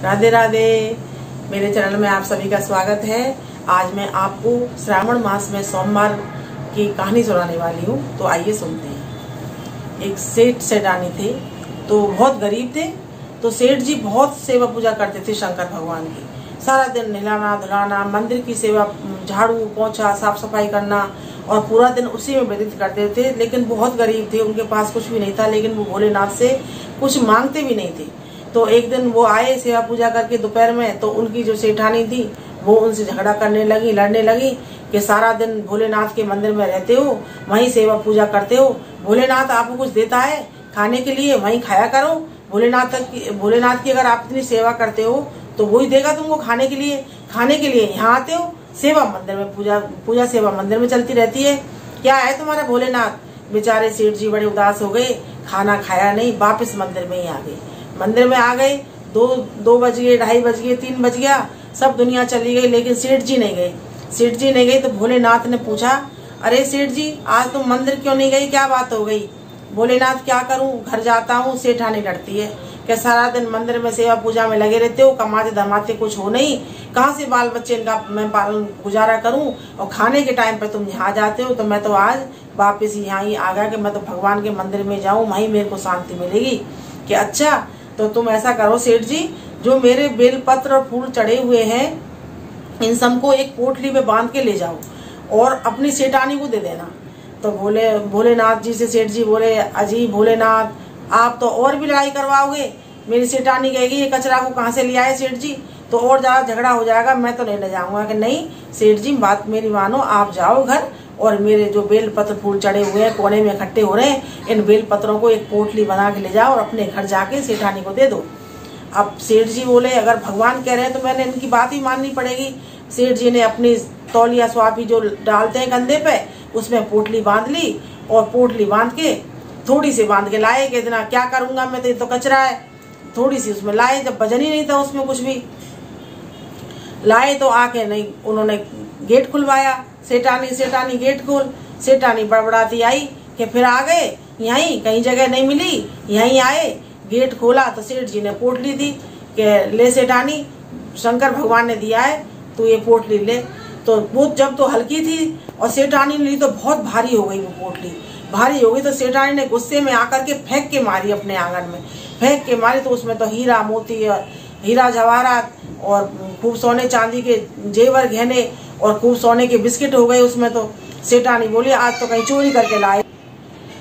राधे राधे। मेरे चैनल में आप सभी का स्वागत है। आज मैं आपको श्रावण मास में सोमवार की कहानी सुनाने वाली हूँ। तो आइए सुनते हैं। एक सेठ सेठानी थे, तो बहुत गरीब थे। तो सेठ जी बहुत सेवा पूजा करते थे शंकर भगवान की। सारा दिन नहलाना धुलाना, मंदिर की सेवा, झाड़ू पोछा, साफ सफाई करना और पूरा दिन उसी में व्यतीत करते थे। लेकिन बहुत गरीब थे, उनके पास कुछ भी नहीं था। लेकिन वो भोलेनाथ से कुछ मांगते भी नहीं थे। तो एक दिन वो आए सेवा पूजा करके दोपहर में। तो उनकी जो सेठानी थी वो उनसे झगड़ा करने लगी, लड़ने लगी कि सारा दिन भोलेनाथ के मंदिर में रहते हो, वहीं सेवा पूजा करते हो, भोलेनाथ आपको कुछ देता है खाने के लिए, वहीं खाया करो। भोलेनाथ की अगर आप इतनी सेवा करते हो तो वही देगा तुमको खाने के लिए। खाने के लिए यहाँ आते हो, सेवा मंदिर में पूजा सेवा मंदिर में चलती रहती है। क्या है तुम्हारा भोलेनाथ? बेचारे सेठ जी बड़े उदास हो गए, खाना खाया नहीं, वापस मंदिर में ही आ गए। मंदिर में आ गए, 2 बज गए, 2:30 बज गए, 3 बज गया, सब दुनिया चली गई, लेकिन सेठ जी नहीं गए। सेठ जी नहीं गई तो भोलेनाथ ने पूछा, अरे सेठ जी आज तुम मंदिर क्यों नहीं गई, क्या बात हो गई? भोलेनाथ क्या करूं, घर जाता हूँ, सेठानी लड़ती है कि सारा दिन मंदिर में सेवा पूजा में लगे रहते हो, कमाते धमाते कुछ हो नहीं, कहाँ से बाल बच्चे इनका मैं पालन गुजारा करूं, और खाने के टाइम पे तुम यहाँ जाते हो। तो मैं तो आज वापिस यहाँ ही आ गया कि मैं तो भगवान के मंदिर में जाऊं, वहीं मेरे को शांति मिलेगी। कि अच्छा तो तुम ऐसा करो सेठ जी, जो मेरे बेलपत्र और फूल चढ़े हुए हैं इन सबको एक पोटली में बांध के ले जाओ और अपनी सेठानी को दे देना। तो भोलेनाथ जी से सेठ जी बोले, अजी भोलेनाथ आप तो और भी लड़ाई करवाओगे। मेरी सेठानी कहेगी ये कचरा को कहाँ से ले आए सेठ जी, तो और ज्यादा झगड़ा हो जाएगा, मैं तो नहीं ले जाऊंगा। कि नहीं सेठ जी बात मेरी मानो, आप जाओ घर और मेरे जो बेलपत्र फूल चढ़े हुए हैं कोने में इकट्ठे हो रहे हैं, इन बेलपत्रों को एक पोटली बना के ले जाओ और अपने घर जाके सेठानी को दे दो। अब सेठ जी बोले अगर भगवान कह रहे हैं तो मैंने इनकी बात ही माननी पड़ेगी। सेठ जी ने अपनी तौलिया स्वापी जो डालते हैं कंधे पे, उसमें पोटली बांध ली और पोटली बांध के थोड़ी सी बांध के लाए कि इतना क्या करूंगा मैं, तो ये तो कचरा है। थोड़ी सी उसमें लाए, जब वजन ही नहीं था उसमें कुछ भी, लाए तो आके नहीं उन्होंने गेट खुलवाया। सेठानी गेट खोल, सेठानी बड़बड़ाती आई कि फिर आ गए, यहीं कहीं जगह नहीं मिली, यहीं आए। गेट खोला तो सेठ जी ने पोटली दी कि ले सेठानी, शंकर भगवान ने दिया है, तू ये पोटली ले। तो वो जब तो हल्की थी और सेठानी ने ली तो बहुत भारी हो गई। वो पोटली भारी हो गई तो सेठानी ने गुस्से में आकर के फेंक के मारी, अपने आंगन में फेंक के मारी। तो उसमें तो हीरा मोती और हीरा जवाहरात और खूब सोने चांदी के जेवर गहने और खूब सोने के बिस्किट हो गए उसमें। तो सेठानी बोली आज तो कहीं चोरी करके लाए।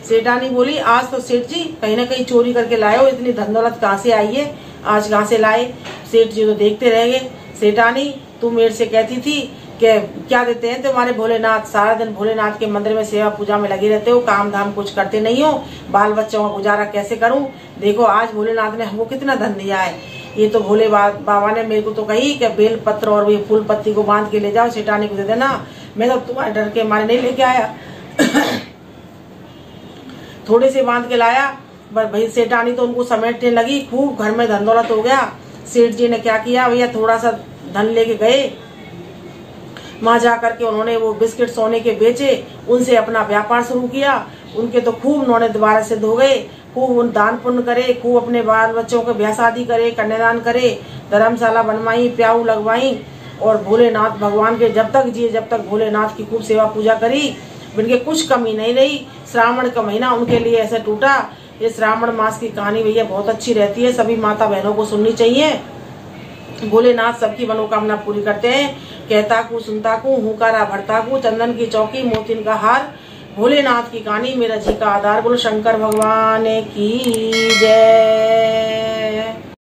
सेठानी बोली आज तो सेठ जी कहीं ना कहीं चोरी करके लाए हो, इतनी धन दौलत कहाँ से आई है, आज कहाँ से लाए? सेठ जी तो देखते रह गए। सेठानी तू मेरे से कहती थी कि क्या देते हैं तुम्हारे भोलेनाथ, सारा दिन भोलेनाथ के मंदिर में सेवा पूजा में लगे रहते हो, काम धाम कुछ करते नहीं हो, बाल बच्चों का गुजारा कैसे करूं? देखो आज भोलेनाथ ने हमको कितना धन दिया है। ये तो भोले बाबा ने मेरे को तो कही कि बेल पत्र और ये फूल पत्ती को बांध के ले जाओ, सेठानी को दे देना। मैं तो तुम्हारे डर के मारे नहीं लेके आया। थोड़े से बांध के लाया, पर भाई सेठानी तो उनको समेटने लगी, खूब घर में धन दौलत हो गया। सेठ जी ने क्या किया भैया, थोड़ा सा धन लेके गए, वहां जाकर के उन्होंने वो बिस्किट सोने के बेचे, उनसे अपना व्यापार शुरू किया। उनके तो खूब उन्होंने दोबारा सिद्ध हो गए, खूब उन दान पुण्य करे, खूब अपने बाल बच्चों के ब्याह शादी करे, कन्यादान करे, धर्मशाला बनवाई, प्याऊ लगवाई और भोलेनाथ भगवान के जब तक जिए जब तक भोलेनाथ की खूब सेवा पूजा करी, इनके कुछ कमी नहीं रही। श्रावण का महीना उनके लिए ऐसे टूटा। ये श्रावण मास की कहानी भैया बहुत अच्छी रहती है, सभी माता बहनों को सुननी चाहिए। भोलेनाथ सबकी मनोकामना पूरी करते हैं। कहता को सुनता को, हुकारा भरता को, चंदन की चौकी मोतिन का हार, भोलेनाथ की कहानी मेरा जी का आधार। बोलो शंकर भगवान की जय।